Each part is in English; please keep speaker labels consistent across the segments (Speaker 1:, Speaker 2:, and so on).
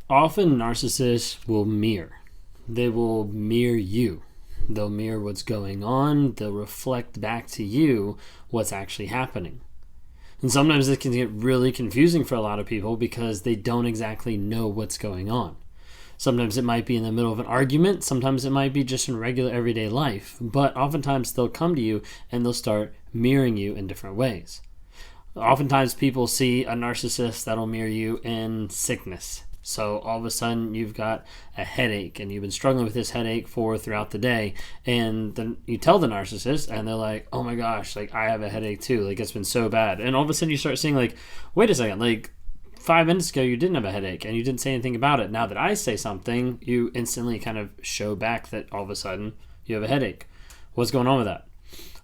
Speaker 1: Often narcissists will mirror. They will mirror you. They'll mirror what's going on. They'll reflect back to you what's actually happening. And sometimes it can get really confusing for a lot of people because they don't exactly know what's going on. Sometimes it might be in the middle of an argument. Sometimes it might be just in regular everyday life. But oftentimes they'll come to you and they'll start mirroring you in different ways. Oftentimes people see a narcissist that'll mirror you in sickness. So all of a sudden you've got a headache and you've been struggling with this headache throughout the day, and then you tell the narcissist and they're like, oh my gosh, like I have a headache too, like it's been so bad. And all of a sudden you start seeing like, wait a second, like 5 minutes ago you didn't have a headache and you didn't say anything about it. Now that I say something, you instantly kind of show back that all of a sudden you have a headache. What's going on with that?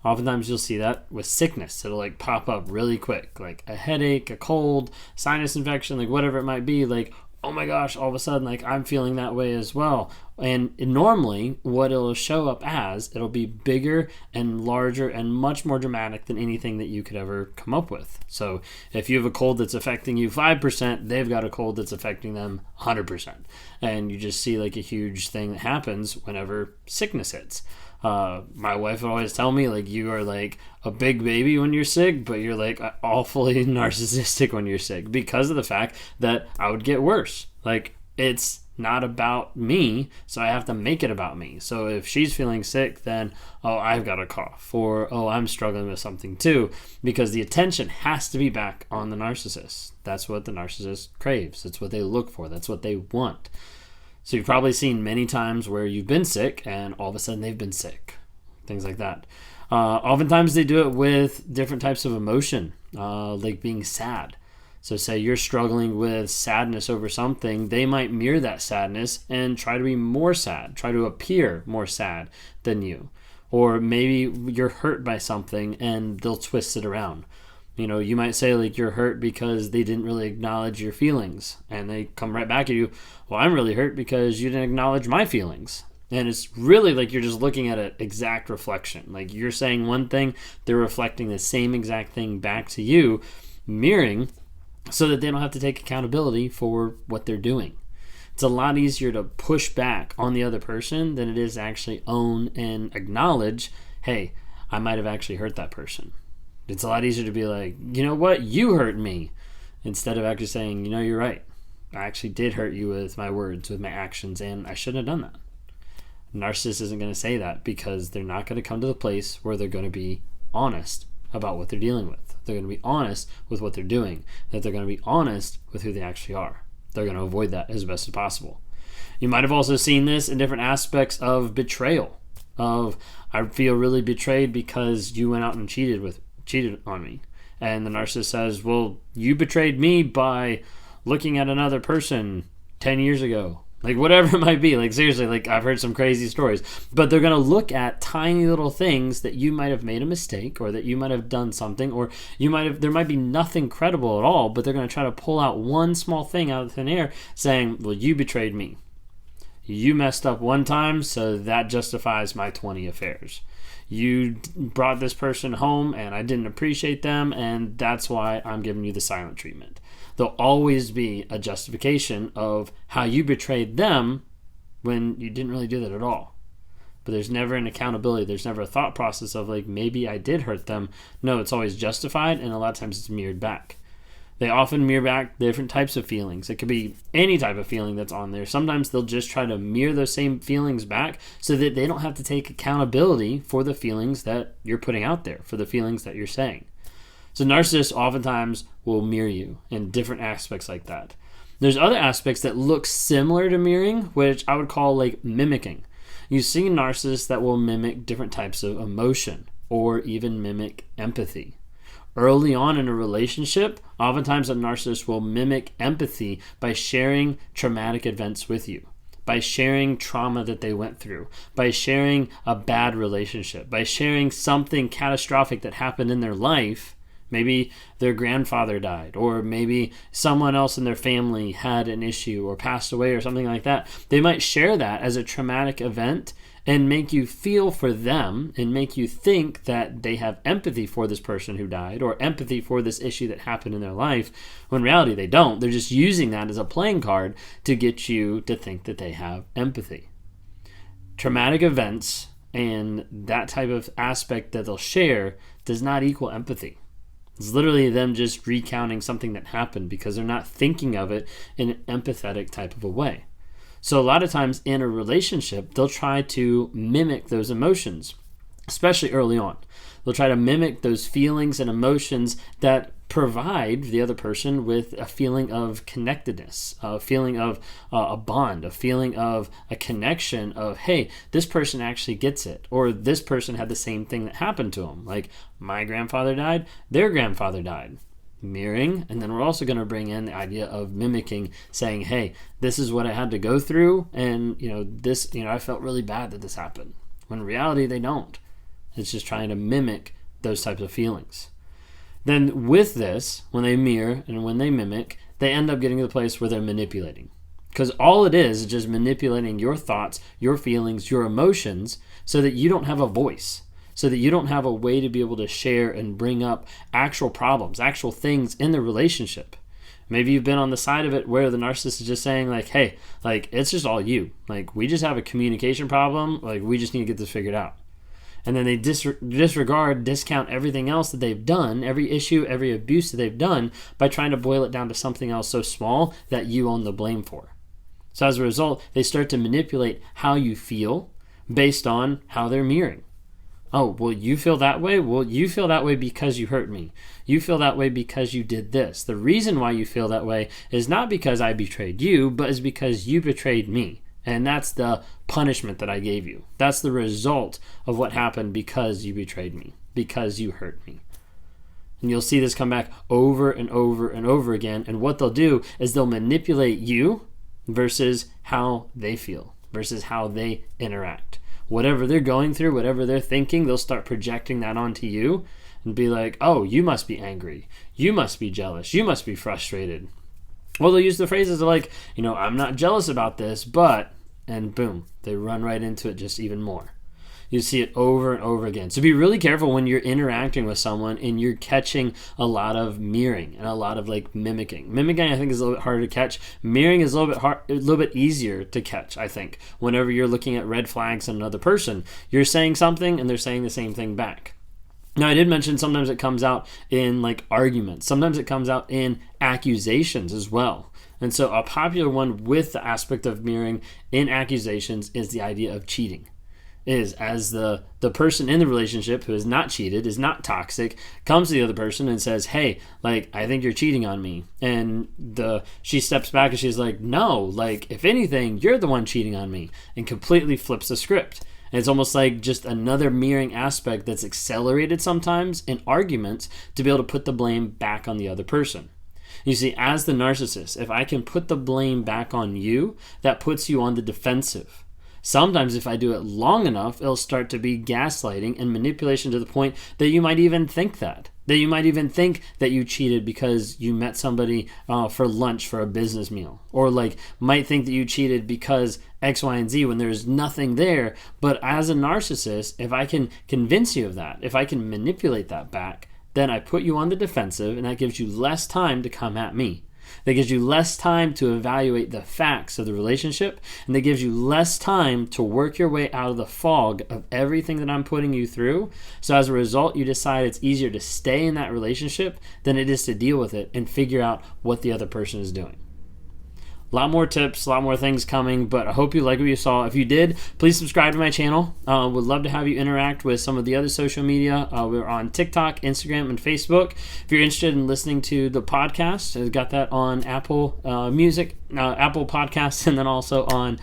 Speaker 1: Oftentimes you'll see that with sickness. It'll like pop up really quick, like a headache, a cold, sinus infection, like whatever it might be, like, oh my gosh, all of a sudden, like I'm feeling that way as well. And normally what it'll show up as, it'll be bigger and larger and much more dramatic than anything that you could ever come up with. So if you have a cold that's affecting you 5%, they've got a cold that's affecting them 100%. And you just see like a huge thing that happens whenever sickness hits. My wife would always tell me, like, you are like a big baby when you're sick, but you're like awfully narcissistic when you're sick, because of the fact that I would get worse. Like, it's not about me, so I have to make it about me. So if she's feeling sick, then, oh, I've got a cough, or, oh, I'm struggling with something too, because the attention has to be back on the narcissist. That's what the narcissist craves. That's what they look for. That's what they want. So you've probably seen many times where you've been sick and all of a sudden they've been sick. Things like that. Oftentimes they do it with different types of emotion, like being sad. So say you're struggling with sadness over something, they might mirror that sadness and try to be more sad, try to appear more sad than you. Or maybe you're hurt by something and they'll twist it around. You know, you might say like you're hurt because they didn't really acknowledge your feelings, and they come right back at you, well, I'm really hurt because you didn't acknowledge my feelings. And it's really like you're just looking at an exact reflection. Like you're saying one thing, they're reflecting the same exact thing back to you, mirroring, so that they don't have to take accountability for what they're doing. It's a lot easier to push back on the other person than it is to actually own and acknowledge, hey, I might have actually hurt that person. It's a lot easier to be like, you know what, you hurt me, instead of actually saying, you know, you're right. I actually did hurt you with my words, with my actions, and I shouldn't have done that. Narcissist isn't going to say that because they're not going to come to the place where they're going to be honest about what they're dealing with. They're going to be honest with what they're doing, that they're going to be honest with who they actually are. They're going to avoid that as best as possible. You might have also seen this in different aspects of betrayal. I feel really betrayed because you went out and cheated on me. And the narcissist says, well, you betrayed me by looking at another person 10 years ago. Like whatever it might be. Like seriously, like I've heard some crazy stories. But they're going to look at tiny little things that you might have made a mistake, or that you might have done something, or there might be nothing credible at all, but they're going to try to pull out one small thing out of thin air saying, well, you betrayed me. You messed up one time, so that justifies my 20 affairs. You brought this person home and I didn't appreciate them, and that's why I'm giving you the silent treatment. There'll always be a justification of how you betrayed them when you didn't really do that at all. But there's never an accountability. There's never a thought process of like, maybe I did hurt them. No, it's always justified, and a lot of times it's mirrored back. They often mirror back different types of feelings. It could be any type of feeling that's on there. Sometimes they'll just try to mirror those same feelings back so that they don't have to take accountability for the feelings that you're putting out there, for the feelings that you're saying. So narcissists oftentimes will mirror you in different aspects like that. There's other aspects that look similar to mirroring, which I would call like mimicking. You see narcissists that will mimic different types of emotion, or even mimic empathy. Early on in a relationship, oftentimes a narcissist will mimic empathy by sharing traumatic events with you, by sharing trauma that they went through, by sharing a bad relationship, by sharing something catastrophic that happened in their life. Maybe their grandfather died, or maybe someone else in their family had an issue or passed away or something like that. They might share that as a traumatic event and make you feel for them and make you think that they have empathy for this person who died or empathy for this issue that happened in their life, when in reality they don't. They're just using that as a playing card to get you to think that they have empathy. Traumatic events and that type of aspect that they'll share does not equal empathy. It's literally them just recounting something that happened because they're not thinking of it in an empathetic type of a way. So a lot of times in a relationship, they'll try to mimic those emotions, especially early on. They'll try to mimic those feelings and emotions that provide the other person with a feeling of connectedness, a feeling of a bond, a feeling of a connection of, hey, this person actually gets it, or this person had the same thing that happened to them. Like, my grandfather died, their grandfather died. Mirroring, and then we're also going to bring in the idea of mimicking, saying, hey, this is what I had to go through, and I felt really bad that this happened. When in reality, they don't. It's just trying to mimic those types of feelings. Then with this, when they mirror and when they mimic, they end up getting to the place where they're manipulating. Because all it is just manipulating your thoughts, your feelings, your emotions, so that you don't have a voice, so that you don't have a way to be able to share and bring up actual problems, actual things in the relationship. Maybe you've been on the side of it where the narcissist is just saying like, hey, like, it's just all you. Like, we just have a communication problem. Like, we just need to get this figured out. And then they discount everything else that they've done, every issue, every abuse that they've done, by trying to boil it down to something else so small that you own the blame for. So as a result, they start to manipulate how you feel based on how they're mirroring. Oh, well, you feel that way? Well, you feel that way because you hurt me. You feel that way because you did this. The reason why you feel that way is not because I betrayed you, but is because you betrayed me. And that's the punishment that I gave you. That's the result of what happened because you betrayed me, because you hurt me. And you'll see this come back over and over and over again. And what they'll do is they'll manipulate you versus how they feel, versus how they interact. Whatever they're going through, whatever they're thinking, they'll start projecting that onto you and be like, oh, you must be angry. You must be jealous. You must be frustrated. Well, they'll use the phrases like, I'm not jealous about this, but, and boom, they run right into it just even more. You see it over and over again. So be really careful when you're interacting with someone and you're catching a lot of mirroring and a lot of like mimicking. Mimicking, I think, is a little bit harder to catch. Mirroring is a little bit easier to catch, I think. Whenever you're looking at red flags in another person, you're saying something and they're saying the same thing back. Now, I did mention sometimes it comes out in like arguments. Sometimes it comes out in accusations as well. And so a popular one with the aspect of mirroring in accusations is the idea of cheating. Is as the person in the relationship who is not cheated, is not toxic, comes to the other person and says, hey, like, I think you're cheating on me. And she steps back and she's like, no, like, if anything, you're the one cheating on me, and completely flips the script. And it's almost like just another mirroring aspect that's accelerated sometimes in arguments to be able to put the blame back on the other person. You see, as the narcissist, if I can put the blame back on you, that puts you on the defensive. Sometimes if I do it long enough, it'll start to be gaslighting and manipulation to the point that you might even think that you might even think that you cheated because you met somebody for lunch for a business meal, or like might think that you cheated because X, Y, and Z when there's nothing there. But as a narcissist, if I can convince you of that, if I can manipulate that back, then I put you on the defensive, and that gives you less time to come at me. That gives you less time to evaluate the facts of the relationship, and that gives you less time to work your way out of the fog of everything that I'm putting you through. So as a result, you decide it's easier to stay in that relationship than it is to deal with it and figure out what the other person is doing. A lot more tips, a lot more things coming, but I hope you like what you saw. If you did, please subscribe to my channel. Would love to have you interact with some of the other social media. We're on TikTok, Instagram, and Facebook. If you're interested in listening to the podcast, I've got that on Apple Music, Apple Podcasts, and then also on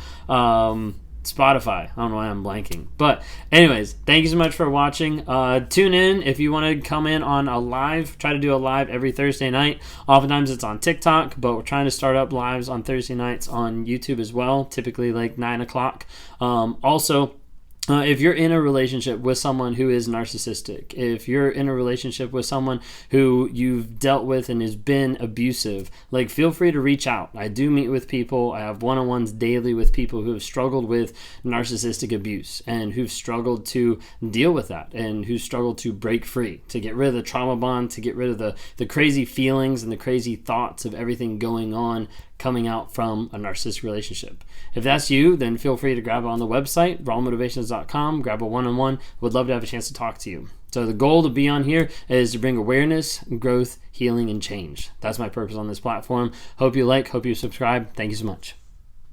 Speaker 1: Spotify. I don't know why I'm blanking. But anyways, thank you so much for watching. Tune in if you want to come in on a live. Try to do a live every Thursday night. Oftentimes it's on TikTok, but we're trying to start up lives on Thursday nights on YouTube as well, typically like 9 o'clock. Also, If you're in a relationship with someone who is narcissistic, if you're in a relationship with someone who you've dealt with and has been abusive, like, feel free to reach out. I do meet with people. I have one-on-ones daily with people who have struggled with narcissistic abuse and who've struggled to deal with that and who struggled to break free, to get rid of the trauma bond, to get rid of the crazy feelings and the crazy thoughts of everything going on coming out from a narcissistic relationship. If that's you, then feel free to grab it on the website, rawmotivations.com, grab a one-on-one. Would love to have a chance to talk to you. So the goal to be on here is to bring awareness, growth, healing, and change. That's my purpose on this platform. Hope you subscribe. Thank you so much.